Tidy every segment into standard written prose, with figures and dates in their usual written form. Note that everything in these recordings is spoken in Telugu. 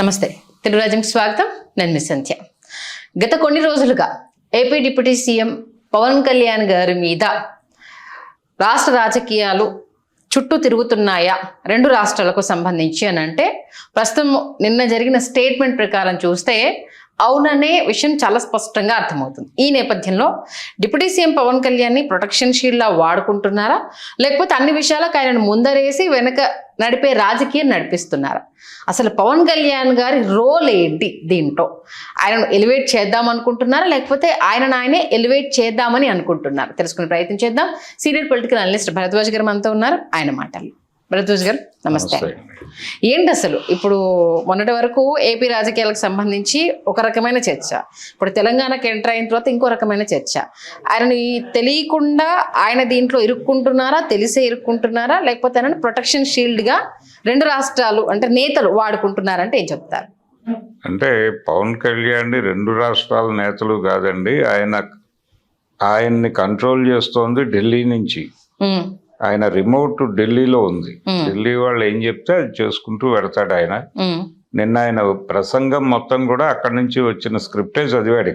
నమస్తే, తెలుగు రాజ్యంకి స్వాగతం. నేను మీ సంధ్య. గత కొన్ని రోజులుగా AP deputy CM Pawan Kalyan గారి మీద రాష్ట్ర రాజకీయాలు చుట్టూ తిరుగుతున్నాయా రెండు రాష్ట్రాలకు సంబంధించి అని అంటే, ప్రస్తుతం నిన్న జరిగిన స్టేట్మెంట్ ప్రకారం చూస్తే అవుననే విషయం చాలా స్పష్టంగా అర్థమవుతుంది. ఈ నేపథ్యంలో డిప్యూటీ సీఎం పవన్ కళ్యాణ్ని ప్రొటెక్షన్ షీల్డ్లా వాడుకుంటున్నారా, లేకపోతే అన్ని విషయాలకు ఆయనను ముందరేసి వెనక నడిపే రాజకీయం నడిపిస్తున్నారా? అసలు పవన్ కళ్యాణ్ గారి రోల్ ఏంటి దీంట్లో? ఆయనను ఎలివేట్ చేద్దాం అనుకుంటున్నారా, లేకపోతే ఆయనే ఎలివేట్ చేద్దామని అనుకుంటున్నారు? తెలుసుకునే ప్రయత్నం చేద్దాం. సీనియర్ పొలిటికల్ అనలిస్ట్ భరద్వాజ్ గారు మనతో ఉన్నారు. ఆయన మాటలు. భరద్వాజ్ గారు నమస్తే. ఏంటి అసలు ఇప్పుడు మొన్నటి వరకు ఏపీ రాజకీయాలకు సంబంధించి ఒక రకమైన చర్చ, ఇప్పుడు తెలంగాణకి ఎంటర్ అయిన తర్వాత ఇంకో రకమైన చర్చ. ఆయనని తెలియకుండా ఆయన దీంట్లో ఇరుక్కుంటున్నారా, తెలిసే ఇరుక్కుంటున్నారా, లేకపోతే ఆయన ప్రొటెక్షన్ షీల్డ్గా రెండు రాష్ట్రాలు అంటే నేతలు వాడుకుంటున్నారంటే ఏం చెప్తారు? అంటే పవన్ కళ్యాణ్ రెండు రాష్ట్రాల నేతలు కాదండి, ఆయన్ని కంట్రోల్ చేస్తోంది ఢిల్లీ నుంచి. ఆయన రిమోట్ ఢిల్లీలో ఉంది. ఢిల్లీ వాళ్ళు ఏం చెప్తే అది చేసుకుంటూ పెడతాడు ఆయన. నిన్న ఆయన ప్రసంగం మొత్తం కూడా అక్కడి నుంచి వచ్చిన స్క్రిప్టే చదివాడు.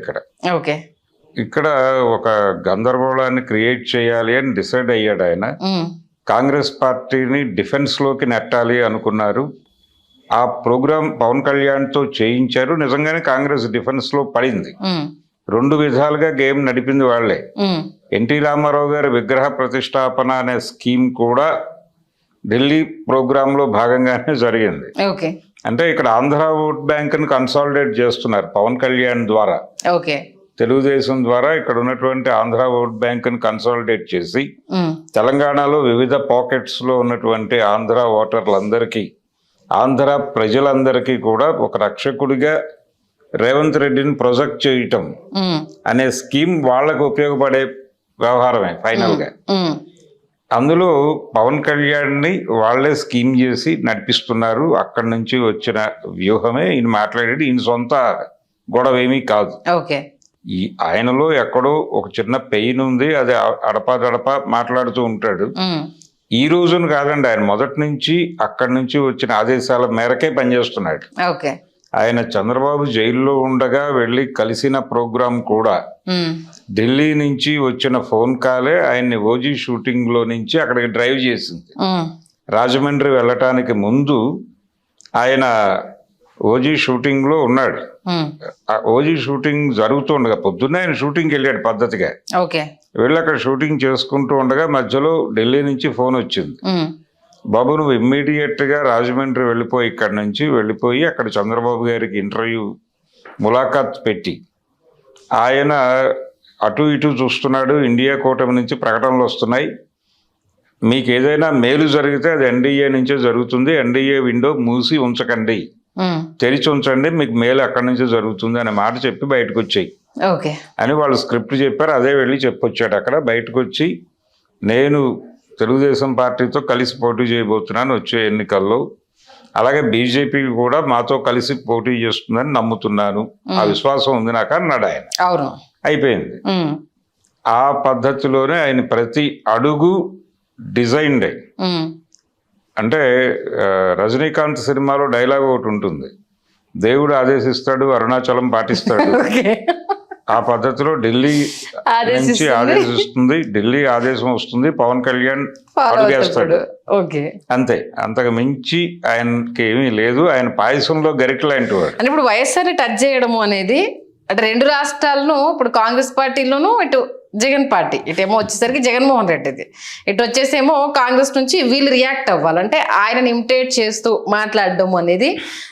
ఇక్కడ ఒక గందరగోళాన్ని క్రియేట్ చేయాలి అని డిసైడ్ అయ్యాడు ఆయన. కాంగ్రెస్ పార్టీని డిఫెన్స్ లోకి నెట్టాలి అనుకున్నారు. ఆ ప్రోగ్రాం పవన్ కళ్యాణ్ తో చేయించారు. నిజంగానే కాంగ్రెస్ డిఫెన్స్ లో పడింది. రెండు విధాలుగా గేమ్ నడిపింది వాళ్లే. ఎన్టీ రామారావు గారి విగ్రహ ప్రతిష్టాపన అనే స్కీమ్ కూడా ఢిల్లీ ప్రోగ్రామ్ లో భాగంగానే జరిగింది. అంటే ఇక్కడ ఆంధ్ర ఓట్ బ్యాంక్ ని కన్సాలిడేట్ చేస్తున్నారు పవన్ కళ్యాణ్ ద్వారా. తెలుగుదేశం ద్వారా ఇక్కడ ఉన్నటువంటి ఆంధ్ర ఓట్ బ్యాంక్ ని కన్సాలిడేట్ చేసి తెలంగాణలో వివిధ పాకెట్స్ లో ఉన్నటువంటి ఆంధ్ర ఓటర్లందరికీ, ఆంధ్ర ప్రజలందరికీ కూడా ఒక రక్షకుడిగా రేవంత్ రెడ్డిని ప్రొజెక్ట్ చేయటం అనే స్కీమ్ వాళ్ళకు ఉపయోగపడే వ్యవహారమే ఫైనల్ గా. అందులో పవన్ కళ్యాణ్ ని వాళ్లే స్కీమ్ చేసి నడిపిస్తున్నారు. అక్కడి నుంచి వచ్చిన వ్యూహమే ఈయన మాట్లాడేది. ఈయన సొంత గొడవ ఏమీ కాదు. ఆయనలో ఎక్కడో ఒక చిన్న పెయిన్ ఉంది, అది అడపా మాట్లాడుతూ ఉంటాడు. ఈ రోజున కాదండి, ఆయన మొదటి నుంచి అక్కడి నుంచి వచ్చిన ఆదేశాల మేరకే పనిచేస్తున్నాడు. ఆయన చంద్రబాబు జైల్లో ఉండగా వెళ్ళి కలిసిన ప్రోగ్రాం కూడా ఢిల్లీ నుంచి వచ్చిన ఫోన్ కాలే ఆయన్ని ఓజీ షూటింగ్ లో నుంచి అక్కడికి డ్రైవ్ చేసింది. రాజమండ్రి వెళ్ళటానికి ముందు ఆయన ఓజీ షూటింగ్ లో ఉన్నాడు. ఓజీ షూటింగ్ జరుగుతుండగా పొద్దున్నే ఆయన షూటింగ్కి వెళ్ళాడు పద్ధతిగా. వెళ్ళి అక్కడ షూటింగ్ చేసుకుంటూ ఉండగా మధ్యలో ఢిల్లీ నుంచి ఫోన్ వచ్చింది. బాబు, నువ్వు ఇమ్మీడియట్ గా రాజమండ్రి వెళ్ళిపోయి ఇక్కడి నుంచి వెళ్ళిపోయి అక్కడ చంద్రబాబు గారికి ఇంటర్వ్యూ ములాఖాత్ పెట్టి, ఆయన అటు ఇటు చూస్తున్నాడు. ఇండియా కూటమి నుంచి ప్రకటనలు వస్తున్నాయి. మీకు ఏదైనా మేలు జరిగితే అది ఎన్డీఏ నుంచే జరుగుతుంది. ఎన్డీఏ విండో మూసి ఉంచకండి, తెరిచి ఉంచండి, మీకు మేలు అక్కడి నుంచే జరుగుతుంది అనే మాట చెప్పి బయటకు వచ్చాయి అని వాళ్ళు స్క్రిప్ట్ చెప్పారు. అదే వెళ్ళి చెప్పొచ్చాడు. అక్కడ బయటకు వచ్చి, నేను తెలుగుదేశం పార్టీతో కలిసి పోటీ చేయబోతున్నాను వచ్చే ఎన్నికల్లో, అలాగే బీజేపీ కూడా మాతో కలిసి పోటీ చేస్తుందని నమ్ముతున్నాను, ఆ విశ్వాసం ఉంది నాకు అన్నాడు ఆయన. అయిపోయింది. ఆ పద్ధతిలోనే ఆయన ప్రతి అడుగు డిజైన్డ్. అంటే రజనీకాంత్ సినిమాలో డైలాగ్ ఒకటి ఉంటుంది, దేవుడు ఆదేశిస్తాడు, అరుణాచలం పాటిస్తాడు. ఆ పద్ధతిలో ఢిల్లీ నుంచి ఆదేశిస్తుంది, ఢిల్లీ ఆదేశం వస్తుంది, పవన్ కళ్యాణ్ అడుగేస్తాడు. అంతే, అంతకు మించి ఆయనకి ఏమీ లేదు. ఆయన పాయసంలో గరిట లాంటి వాడు. ఇప్పుడు వైఎస్ఆర్ టచ్ చేయడము అనేది అంటే రెండు రాష్ట్రాలను, ఇప్పుడు కాంగ్రెస్ పార్టీలోనూ ఇటు జగన్ పార్టీ, ఇటేమో వచ్చేసరికి జగన్మోహన్ రెడ్డిది, ఇటు వచ్చేసేమో కాంగ్రెస్ నుంచి వీళ్ళు రియాక్ట్ అవ్వాలంటే ఆయనని ఇమిటేట్ చేస్తూ మాట్లాడడం అనేది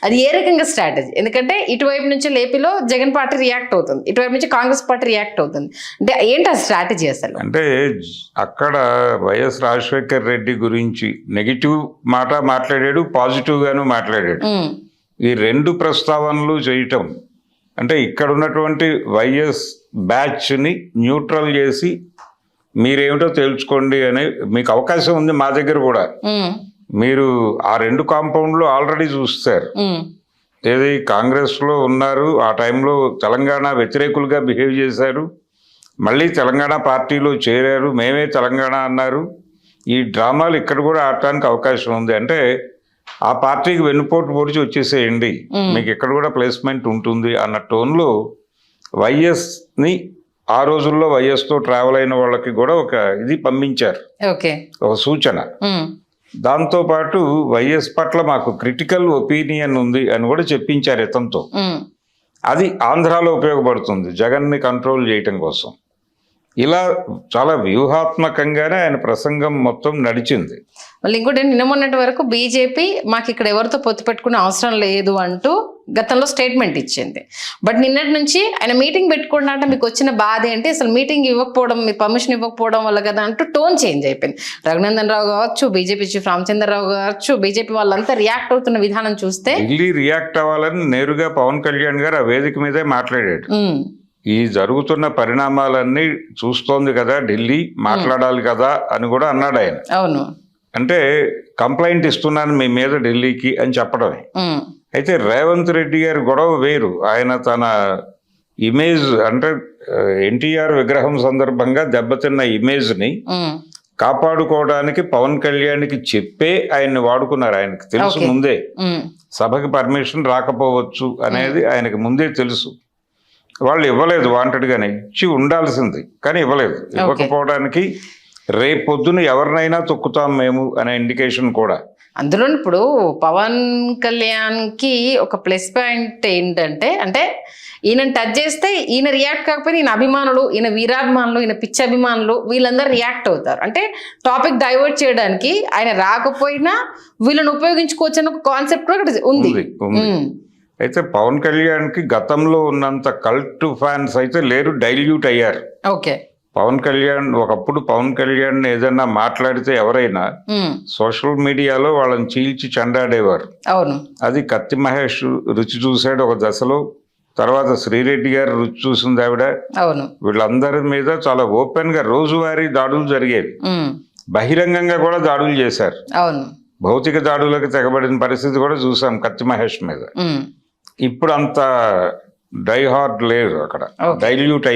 అది ఏ రకంగా స్ట్రాటజీ? ఎందుకంటే ఇటువైపు నుంచి ఏపీలో జగన్ పార్టీ రియాక్ట్ అవుతుంది, ఇటువైపు నుంచి కాంగ్రెస్ పార్టీ రియాక్ట్ అవుతుంది. అంటే ఏంటి ఆ స్ట్రాటజీ అసలు? అంటే అక్కడ వైఎస్ రాజశేఖర్ రెడ్డి గురించి నెగిటివ్ మాట మాట్లాడాడు, పాజిటివ్ గాను మాట్లాడాడు. ఈ రెండు ప్రస్తావనలు చేయటం అంటే ఇక్కడ ఉన్నటువంటి వైఎస్ బ్యాచ్ని న్యూట్రల్ చేసి మీరేమిటో తేల్చుకోండి అని మీకు అవకాశం ఉంది. మా దగ్గర కూడా మీరు ఆ రెండు కాంపౌండ్లు ఆల్రెడీ చూస్తారు. ఏది కాంగ్రెస్లో ఉన్నారు, ఆ టైంలో తెలంగాణ వ్యతిరేకులుగా బిహేవ్ చేశారు, మళ్ళీ తెలంగాణ పార్టీలో చేరారు, మేమే తెలంగాణ అన్నారు. ఈ డ్రామాలు ఇక్కడ కూడా ఆడటానికి అవకాశం ఉంది. అంటే ఆ పార్టీకి వెన్నుపోటు పొడిచి వచ్చేసేయండి, మీకు ఇక్కడ కూడా ప్లేస్మెంట్ ఉంటుంది అన్న టోన్లో వైఎస్ని ఆ రోజుల్లో వైఎస్తో ట్రావెల్ అయిన వాళ్ళకి కూడా ఒక ఇది పంపించారు, ఓకే. ఒక సూచన. దాంతోపాటు వైఎస్ పట్ల మాకు క్రిటికల్ ఒపీనియన్ ఉంది అని కూడా చెప్పించారు ఇతనితో. అది ఆంధ్రాలో ఉపయోగపడుతుంది జగన్ని కంట్రోల్ చేయటం కోసం. ఇలా చాలా వ్యూహాత్మకంగానే ఆయన ప్రసంగం మొత్తం నడిచింది. మళ్ళీ ఇంకోటి, నిన్న మొన్నటి వరకు బీజేపీ మాకు ఇక్కడ ఎవరితో పొత్తు పెట్టుకునే అవసరం లేదు అంటూ గతంలో స్టేట్మెంట్ ఇచ్చింది. బట్ నిన్నటి నుంచి ఆయన మీటింగ్ పెట్టుకున్నా అంటే మీకు వచ్చిన బాధ ఏంటి, అసలు మీటింగ్ ఇవ్వకపోవడం, మీ పర్మిషన్ ఇవ్వకపోవడం వల్ల కదా అంటూ టోన్ చేంజ్ అయిపోయింది. రఘునందన్ రావు కావచ్చు, బీజేపీ చీఫ్ రామచంద్రరావు కావచ్చు, బీజేపీ వాళ్ళంతా రియాక్ట్ అవుతున్న విధానం చూస్తే, ఢిల్లీ రియాక్ట్ అవ్వాలని నేరుగా పవన్ కళ్యాణ్ గారు ఆ వేదిక మీదే మాట్లాడాడు. ఈ జరుగుతున్న పరిణామాలన్నీ చూస్తోంది కదా ఢిల్లీ, మాట్లాడాలి కదా అని కూడా అన్నాడు ఆయన. అవును, అంటే కంప్లైంట్ ఇస్తున్నాను మీ మీద ఢిల్లీకి అని చెప్పడమే. అయితే రేవంత్ రెడ్డి గారి గొడవ వేరు. ఆయన తన ఇమేజ్ అంటే ఎన్టీఆర్ విగ్రహం సందర్భంగా దెబ్బతిన్న ఇమేజ్ని కాపాడుకోవడానికి పవన్ కళ్యాణ్కి చెప్పే ఆయన్ని వాడుకున్నారు. ఆయనకు తెలుసు ముందే సభకి పర్మిషన్ రాకపోవచ్చు అనేది ఆయనకి ముందే తెలుసు. వాళ్ళు ఇవ్వలేదు, వాంటెడ్గానే ఇచ్చి ఉండాల్సింది కానీ ఇవ్వలేదు. ఇవ్వకపోవడానికి రేపొద్దున ఎవరినైనా తొక్కుతాం మేము అనే ఇండికేషన్ కూడా. అందులో ఇప్పుడు పవన్ కళ్యాణ్కి ఒక ప్లస్ పాయింట్ ఏంటంటే, అంటే ఈయన టచ్ చేస్తే ఈయన రియాక్ట్ కాకపోయినా ఈయన అభిమానులు, ఈయన వీరాభిమానులు, ఈయన పిచ్చి అభిమానులు వీళ్ళందరూ రియాక్ట్ అవుతారు. అంటే టాపిక్ డైవర్ట్ చేయడానికి ఆయన రాకపోయినా వీళ్ళని ఉపయోగించుకోవచ్చు అనే ఒక కాన్సెప్ట్ కూడా ఇక్కడ ఉంది. అయితే పవన్ కళ్యాణ్కి గతంలో ఉన్నంత కల్ట్ ఫ్యాన్స్ అయితే లేరు, డైల్యూట్ అయ్యారు. ఓకే. పవన్ కళ్యాణ్ ఒకప్పుడు పవన్ కళ్యాణ్ ఏదన్నా మాట్లాడితే ఎవరైనా సోషల్ మీడియాలో వాళ్ళని చీల్చి చెండాడేవారు. అవును, అది కత్తి మహేష్ రుచి చూశాడు ఒక దశలో, తర్వాత శ్రీరెడ్డి గారు రుచి చూసింది ఆవిడ. అవును, వీళ్ళందరి మీద చాలా ఓపెన్ గా రోజువారీ దాడులు జరిగేవి, బహిరంగంగా కూడా దాడులు చేశారు. అవును, భౌతిక దాడులకు తెగబడిన పరిస్థితి కూడా చూసాం కత్తి మహేష్ మీద. ఇప్పుడు అంత డైహార్డ్ లేరు, అక్కడ డైల్యూట్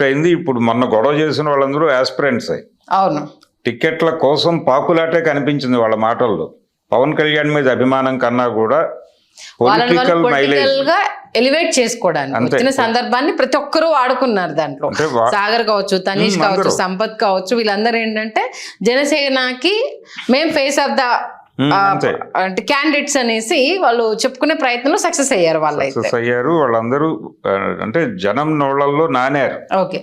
అయింది. ఇప్పుడు మొన్న గొడవ చేసిన వాళ్ళందరూ ఆస్పిరెంట్స్ అయ్యి అవును, టికెట్ల కోసం పాకులాటే కనిపించింది వాళ్ళ మాటల్లో. పవన్ కళ్యాణ్ మీద అభిమానం కన్నా కూడా పొలిటికల్ మైలేజ్ గా ఎలివేట్ చేసుకోవడానికి వచ్చిన సందర్భాన్ని ప్రతి ఒక్కరూ వాడుకున్నారు. దాంట్లో సాగర్ కావచ్చు, తనీష్ కావచ్చు, సంపత్ కావచ్చు, వీళ్ళందరూ ఏంటంటే జనసేనకి మేం ఫేస్ ఆఫ్ ద అంటే క్యాండిడేట్స్ అనేసి వాళ్ళు చెప్పుకునే ప్రయత్నంలో సక్సెస్ అయ్యారు. వాళ్ళందరూ అంటే జనం నోళ్లలో నానారు. ఓకే.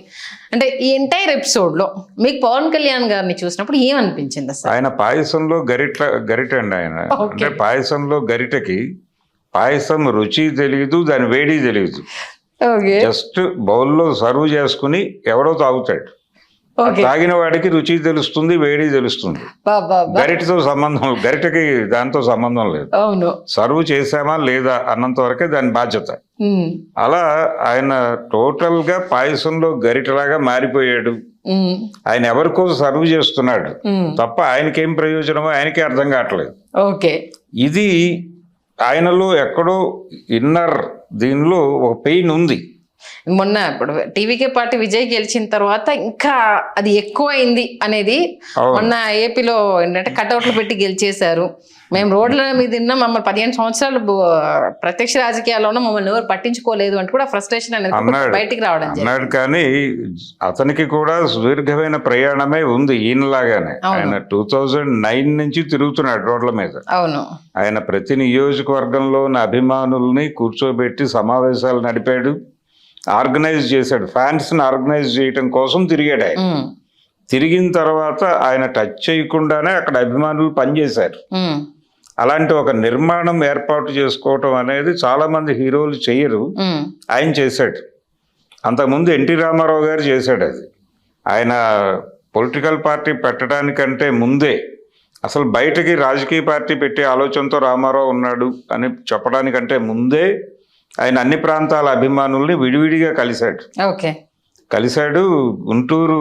అంటే ఈ ఎంటైర్ ఎపిసోడ్ లో మీకు పవన్ కళ్యాణ్ గారిని చూసినప్పుడు ఏమనిపించింది అసలు? ఆయన పాయసంలో గరిట అండి. ఆయన అంటే పాయసంలో గరిటకి పాయసం రుచి తెలియదు, దాని వేడి తెలియదు. జస్ట్ బౌల్లో సర్వ్ చేసుకుని ఎవడో తాగుతాడు, తాగిన వాడికి రుచి తెలుస్తుంది, వేడి తెలుస్తుంది. గరిటకి దాంతో సంబంధం లేదు. సర్వ్ చేసామా లేదా అన్నంత వరకే దాని బాధ్యత. అలా ఆయన టోటల్ గా పాయసంలో గరిటలాగా మారిపోయాడు. ఆయన ఎవరికో సర్వ్ చేస్తున్నాడు తప్ప ఆయనకేం ప్రయోజనమో ఆయనకే అర్థం కావట్లేదు. ఇది ఆయనలో ఎక్కడో ఇన్నర్ దీనిలో ఒక పెయిన్ ఉంది. మొన్న ఇప్పుడు టీవీకే పార్టీ విజయ్ గెలిచిన తర్వాత ఇంకా అది ఎక్కువ అయింది అనేది. మొన్న ఏపీలో ఏంటంటే కటౌట్లు పెట్టి గెలిచేశారు, మేము రోడ్ల మీద ఉన్నా, మమ్మల్ని 15 సంవత్సరాలు ప్రత్యక్ష రాజకీయాల్లోనూ మమ్మల్ని ఎవరు పట్టించుకోలేదు అంటే కూడా ఫ్రస్ట్రేషన్ అనేది బయటికి రావడం అన్నాడు. కానీ అతనికి కూడా సుదీర్ఘమైన ప్రయాణమే ఉంది ఈయనలాగానే. ఆయన 2009 నుంచి తిరుగుతున్నాడు రోడ్ల మీద. అవును, ఆయన ప్రతి నియోజకవర్గంలో ఉన్న అభిమానుల్ని కూర్చోబెట్టి సమావేశాలు నడిపాడు, ఆర్గనైజ్ చేశాడు, ఫ్యాన్స్ని ఆర్గనైజ్ చేయటం కోసం తిరిగాడు. ఆయన తిరిగిన తర్వాత ఆయన టచ్ చేయకుండానే అక్కడ అభిమానులు పనిచేశారు. అలాంటి ఒక నిర్మాణం ఏర్పాటు చేసుకోవటం అనేది చాలా మంది హీరోలు చెయ్యరు, ఆయన చేశాడు. అంతకుముందు ఎన్టీ రామారావు గారు చేశాడు అది. ఆయన పొలిటికల్ పార్టీ పెట్టడానికంటే ముందే, అసలు బయటకి రాజకీయ పార్టీ పెట్టే ఆలోచనతో రామారావు ఉన్నాడు అని చెప్పడానికంటే ముందే ఆయన అన్ని ప్రాంతాల అభిమానుల్ని విడివిడిగా కలిశాడు. గుంటూరు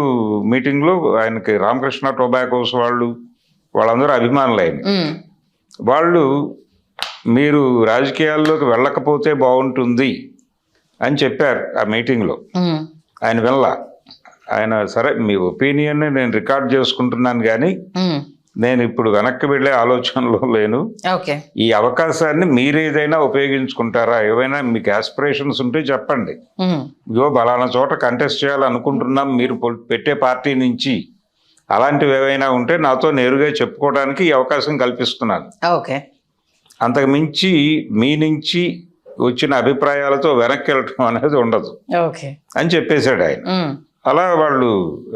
మీటింగ్లో ఆయనకి రామకృష్ణ టొబాకోస్ వాళ్ళందరూ అభిమానులు. ఆయన వాళ్ళు మీరు రాజకీయాల్లోకి వెళ్ళకపోతే బాగుంటుంది అని చెప్పారు ఆ మీటింగ్లో. ఆయన సరే మీ ఒపీనియన్ని నేను రికార్డ్ చేసుకుంటున్నాను కానీ నేను ఇప్పుడు వెనక్కి వెళ్ళే ఆలోచనలో లేను. ఓకే. ఈ అవకాశాన్ని మీరు ఏదైనా ఉపయోగించుకుంటారా? ఏవైనా మీకు ఆస్పిరేషన్స్ ఉంటే చెప్పండి. ఇగో బలానా చోట కంటెస్ట్ చేయాలనుకుంటున్నాం, మీరు పెట్టే పార్టీ నుంచి అలాంటివి ఏవైనా ఉంటే నాతో నేరుగా చెప్పుకోవడానికి ఈ అవకాశం కల్పిస్తున్నాను. ఓకే. అంతకు మించి మీ నుంచి వచ్చిన అభిప్రాయాలతో వెనక్కి వెళ్ళటం అనేది ఉండదు ఓకే అని చెప్పేశాడు ఆయన. అలా వాళ్ళు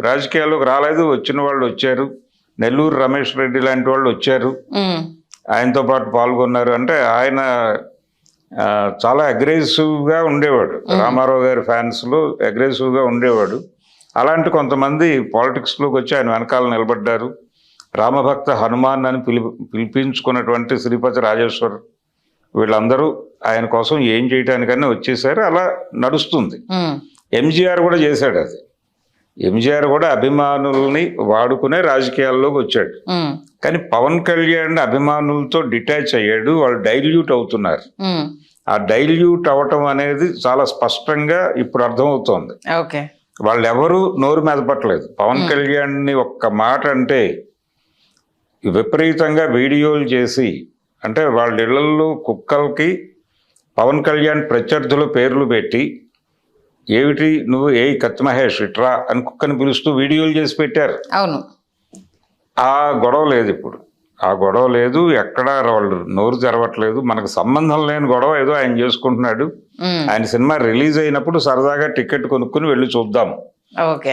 రాజకీయాల్లోకి రాలేదు, వచ్చిన వాళ్ళు వచ్చారు. నెల్లూరు రమేష్ రెడ్డి లాంటి వాళ్ళు వచ్చారు, ఆయనతో పాటు పాల్గొన్నారు. అంటే ఆయన చాలా అగ్రెసివ్గా ఉండేవాడు, రామారావు గారి ఫ్యాన్స్లో అగ్రెసివ్గా ఉండేవాడు. అలాంటి కొంతమంది పాలిటిక్స్లోకి వచ్చి ఆయన వెనకాల నిలబడ్డారు. రామభక్త హనుమాన్ అని పిలిపించుకున్నటువంటి శ్రీపతి రాజేశ్వర్ వీళ్ళందరూ ఆయన కోసం ఏం చేయడానికన్నా వచ్చేసారు. అలా నడుస్తుంది. ఎంజీఆర్ కూడా చేశాడు అది. ఎంజీఆర్ కూడా అభిమానుల్ని వాడుకునే రాజకీయాల్లోకి వచ్చాడు. కానీ పవన్ కళ్యాణ్ అభిమానులతో డిటాచ్ అయ్యాడు. వాళ్ళు డైల్యూట్ అవుతున్నారు. ఆ డైల్యూట్ అవటం అనేది చాలా స్పష్టంగా ఇప్పుడు అర్థమవుతోంది. వాళ్ళు ఎవరు నోరు మెదపట్లేదు. పవన్ కళ్యాణ్ని ఒక్క మాట అంటే విపరీతంగా వీడియోలు చేసి, అంటే వాళ్ళ ఇళ్లలో కుక్కలకి పవన్ కళ్యాణ్ ప్రత్యర్థుల పేర్లు పెట్టి, ఏమిటి నువ్వు ఏ కత్తి మహేష్ ఇట్రా అని కుక్కని పిలుస్తూ వీడియోలు చేసి పెట్టారు. అవును. ఆ గొడవ లేదు ఇప్పుడు. ఆ గొడవ లేదు, ఎక్కడా వాళ్ళు నోరు తెరవట్లేదు. మనకు సంబంధం లేని గొడవ ఏదో ఆయన చేసుకుంటున్నాడు. ఆయన సినిమా రిలీజ్ అయినప్పుడు సరదాగా టికెట్ కొనుక్కుని వెళ్ళి చూద్దాం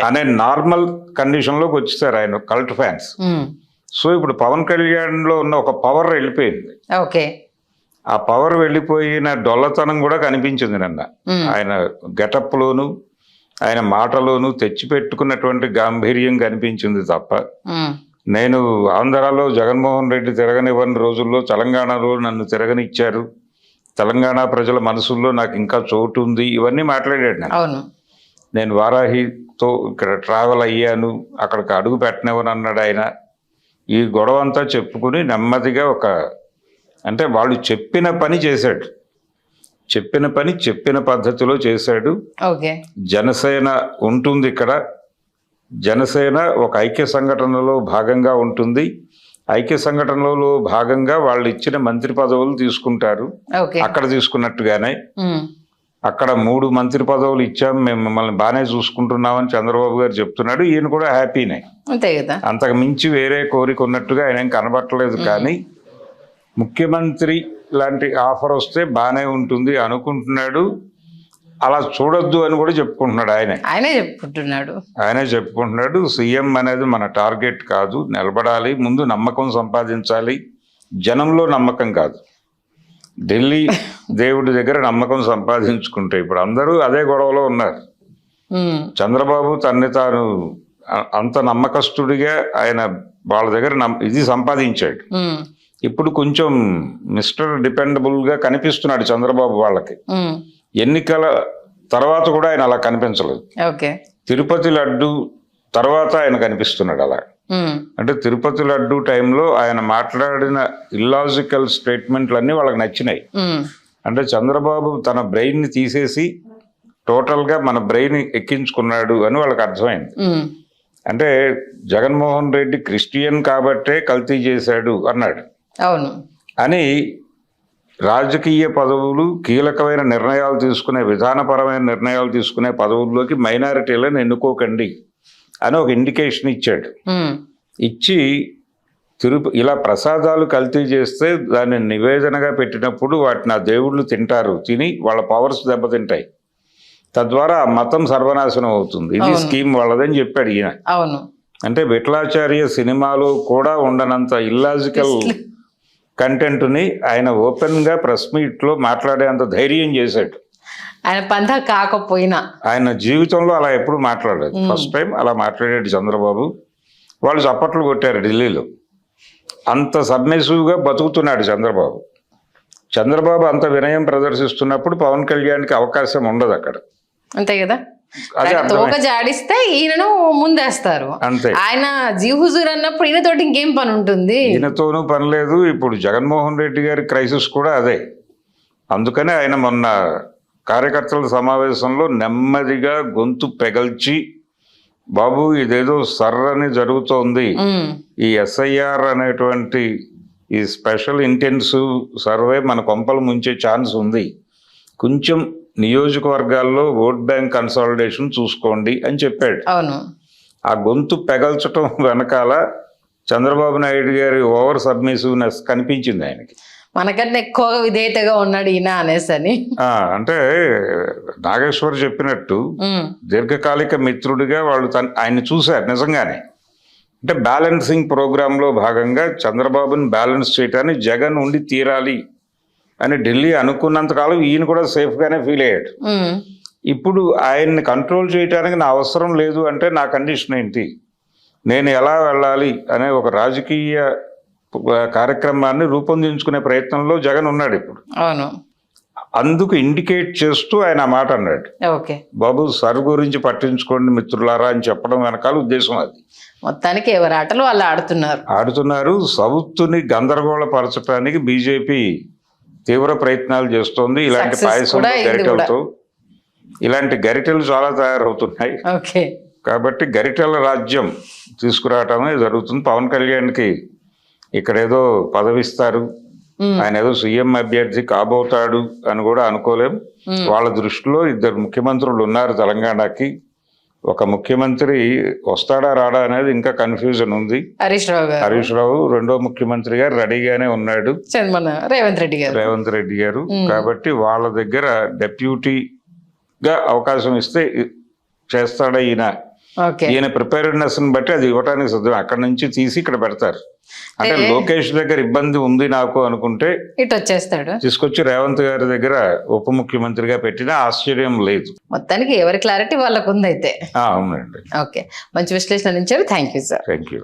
అనే నార్మల్ కండిషన్లోకి వచ్చేసారు ఆయన కల్ట్ ఫ్యాన్స్. సో ఇప్పుడు పవన్ కళ్యాణ్లో ఉన్న ఒక పవర్ వెళ్ళిపోయింది. ఆ పవర్ వెళ్ళిపోయిన డొల్లతనం కూడా కనిపించింది నిన్న. ఆయన గెటప్లోను ఆయన మాటలోను తెచ్చిపెట్టుకున్నటువంటి గాంభీర్యం కనిపించింది తప్ప, నేను ఆంధ్రాలో జగన్మోహన్ రెడ్డి తిరగనివ్వని రోజుల్లో తెలంగాణలో నన్ను తిరగనిచ్చారు, తెలంగాణ ప్రజల మనసుల్లో నాకు ఇంకా చోటు ఉంది, ఇవన్నీ మాట్లాడాడు. నేను వారాహితో ఇక్కడ ట్రావెల్ అయ్యాను, అక్కడికి అడుగు పెట్టనివ్వను అన్నాడు ఆయన. ఈ గొడవ అంతా చెప్పుకుని నెమ్మదిగా అంటే వాళ్ళు చెప్పిన పని చేశాడు, చెప్పిన పని చెప్పిన పద్ధతిలో చేశాడు. జనసేన ఉంటుంది ఇక్కడ, జనసేన ఒక ఐక్య సంఘటనలో భాగంగా ఉంటుంది. ఐక్య సంఘటనలో భాగంగా వాళ్ళు ఇచ్చిన మంత్రి పదవులు తీసుకుంటారు. అక్కడ తీసుకున్నట్టుగానే అక్కడ 3 మంత్రి పదవులు ఇచ్చాం, మేము మిమ్మల్ని బాగానే చూసుకుంటున్నామని చంద్రబాబు గారు చెప్తున్నాడు. ఈయన కూడా హ్యాపీనే. అంతకు మించి వేరే కోరిక ఉన్నట్టుగా ఆయన ఏం కనబట్టలేదు. కానీ ముఖ్యమంత్రి లాంటి ఆఫర్ వస్తే బాగానే ఉంటుంది అనుకుంటున్నాడు. అలా చూడొద్దు అని కూడా చెప్పుకుంటున్నాడు. ఆయనే చెప్పుకుంటున్నాడు. సీఎం అనేది మన టార్గెట్ కాదు, నిలబడాలి, ముందు నమ్మకం సంపాదించాలి. జనంలో నమ్మకం కాదు, ఢిల్లీ దేవుడి దగ్గర నమ్మకం సంపాదించుకుంటే. ఇప్పుడు అందరూ అదే గొడవలో ఉన్నారు. చంద్రబాబు తన్ని తాను అంత నమ్మకస్తుడిగా ఆయన వాళ్ళ దగ్గర ఇది సంపాదించాడు. ఇప్పుడు కొంచెం మిస్టర్ డిపెండబుల్గా కనిపిస్తున్నాడు చంద్రబాబు వాళ్ళకి. ఎన్నికల తర్వాత కూడా ఆయన అలా కనిపించలేదు. తిరుపతి లడ్డు తర్వాత ఆయన కనిపిస్తున్నాడు అలా. అంటే తిరుపతి లడ్డు టైంలో ఆయన మాట్లాడిన ఇల్లాజికల్ స్టేట్మెంట్లన్నీ వాళ్ళకి నచ్చినాయి. అంటే చంద్రబాబు తన బ్రెయిన్ని తీసేసి టోటల్గా మన బ్రెయిన్ ఎక్కించుకున్నాడు అని వాళ్ళకి అర్థమైంది. అంటే జగన్మోహన్ రెడ్డి క్రిస్టియన్ కాబట్టే కల్తీ చేశాడు అన్నాడు అని. రాజకీయ పదవులు, కీలకమైన నిర్ణయాలు తీసుకునే, విధానపరమైన నిర్ణయాలు తీసుకునే పదవుల్లోకి మైనారిటీలను ఎన్నుకోకండి అని ఒక ఇండికేషన్ ఇచ్చాడు. ఇచ్చి ఇలా ప్రసాదాలు కల్తీ చేస్తే దాన్ని నివేదనగా పెట్టినప్పుడు వాటిని ఆ దేవుళ్ళు తింటారు, తిని వాళ్ళ పవర్స్ దెబ్బతింటాయి, తద్వారా ఆ మతం సర్వనాశనం అవుతుంది. ఇది స్కీమ్ వాళ్ళదని చెప్పాడు ఈయన. అంటే విఠలాచార్య సినిమాలో కూడా ఉండనంత ఇల్లాజికల్ కంటెంట్ని ఆయన ఓపెన్గా ప్రెస్ మీట్లో మాట్లాడేంత ధైర్యం చేశాడు. ఆయన పంథా కాకపోయినా ఆయన జీవితంలో అలా ఎప్పుడు మాట్లాడలేదు. ఫస్ట్ టైం అలా మాట్లాడాడు చంద్రబాబు. వాళ్ళు చప్పట్లు కొట్టారు ఢిల్లీలో. అంత సబ్మిసివ్గా బతుకుతున్నాడు చంద్రబాబు. చంద్రబాబు అంత వినయం ప్రదర్శిస్తున్నప్పుడు పవన్ కళ్యాణ్కి అవకాశం ఉండదు అక్కడ. అంతే కదా. తోక జాడిస్తే ఈయనను ముందేస్తారు. అంతే. ఆయన జీహుజూర్ అన్నప్పుడు ఈయనతోటి ఇంకేం పని ఉంటుంది? ఈయనతోనూ పని లేదు. ఇప్పుడు జగన్మోహన్ రెడ్డి గారి క్రైసిస్ కూడా అదే. అందుకనే ఆయన మొన్న కార్యకర్తల సమావేశంలో నెమ్మదిగా గొంతు పెగల్చి బాబు ఇదేదో సర్రని జరుగుతోంది, ఈ ఎస్ఐఆర్ అనేటువంటి ఈ స్పెషల్ ఇంటెన్సివ్ సర్వే మన కొంపలు ముంచే ఛాన్స్ ఉంది, కొంచెం నియోజకవర్గాల్లో ఓట్ బ్యాంక్ కన్సాలిడేషన్ చూసుకోండి అని చెప్పాడు. అవును. ఆ గొంతు పెగల్చడం వెనకాల చంద్రబాబు నాయుడు గారి ఓవర్ సబ్మిసివ్నెస్ కనిపించింది ఆయనకి. మనకన్నా ఎక్కువగా విధేయతగా ఉన్నాడు ఈయన అనేసని. అంటే నాగేశ్వర్ చెప్పినట్టు దీర్ఘకాలిక మిత్రుడిగా వాళ్ళు ఆయన్ని చూశారు నిజంగానే. అంటే బ్యాలెన్సింగ్ ప్రోగ్రాంలో భాగంగా చంద్రబాబుని బ్యాలెన్స్ చేయడానికి జగన్ ఉండి తీరాలి అని ఢిల్లీ అనుకున్నంతకాలం ఈయన కూడా సేఫ్గానే ఫీల్ అయ్యాడు. ఇప్పుడు ఆయన్ని కంట్రోల్ చేయడానికి నా అవసరం లేదు అంటే నా కండిషన్ ఏంటి, నేను ఎలా వెళ్ళాలి అనే ఒక రాజకీయ కార్యక్రమాన్ని రూపొందించుకునే ప్రయత్నంలో జగన్ ఉన్నాడు ఇప్పుడు. అవును. అందుకు ఇండికేట్ చేస్తూ ఆయన ఆ మాట అన్నాడు. ఓకే బాబు సర్ గురించి పట్టించుకోండి మిత్రులారా అని చెప్పడం వెనకాల ఉద్దేశం అది. మొత్తానికి ఎవరి ఆటలు వాళ్ళు ఆడుతున్నారు. సౌత్ని గందరగోళపరచడానికి బీజేపీ తీవ్ర ప్రయత్నాలు చేస్తోంది. ఇలాంటి Success పాయసం కూడా ఇది గరిటెలతో, ఇలాంటి గరిటెలు చాలా తయారవుతున్నాయి. ఓకే. కాబట్టి గరిటెల రాజ్యం తీసుకురావటమే జరుగుతుంది. పవన్ కళ్యాణ్కి ఇక్కడ ఏదో పదవిస్తారు, ఆయన ఏదో సీఎం అభ్యర్థి కాబోతాడు అని కూడా అనుకోలేం. వాళ్ళ దృష్టిలో ఇద్దరు ముఖ్యమంత్రులు ఉన్నారు తెలంగాణకి. ఒక ముఖ్యమంత్రి వస్తాడా రాడా అనేది ఇంకా కన్ఫ్యూజన్ ఉంది. హరీష్ రావు రెండో ముఖ్యమంత్రి గారు రెడీగానే ఉన్నాడు, రేవంత్ రెడ్డి గారు. కాబట్టి వాళ్ళ దగ్గర డెప్యూటీగా అవకాశం ఇస్తే చేస్తాడా ఈయన ప్రిపేర్డ్నెస్ బట్టి అది ఇవ్వడానికి సిద్ధం. అక్కడ నుంచి తీసి ఇక్కడ పెడతారు. అంటే లోకేష్ దగ్గర ఇబ్బంది ఉంది నాకు అనుకుంటే ఇటు వచ్చేస్తాడు, తీసుకొచ్చి రేవంత్ గారి దగ్గర ఉప ముఖ్యమంత్రిగా పెట్టినా ఆశ్చర్యం లేదు. మొత్తానికి ఎవరి క్లారిటీ వాళ్ళకు ఉంది అయితే. అవునండి. ఓకే, మంచి విశ్లేషణ ఇచ్చారు. Thank you sir. Thank you.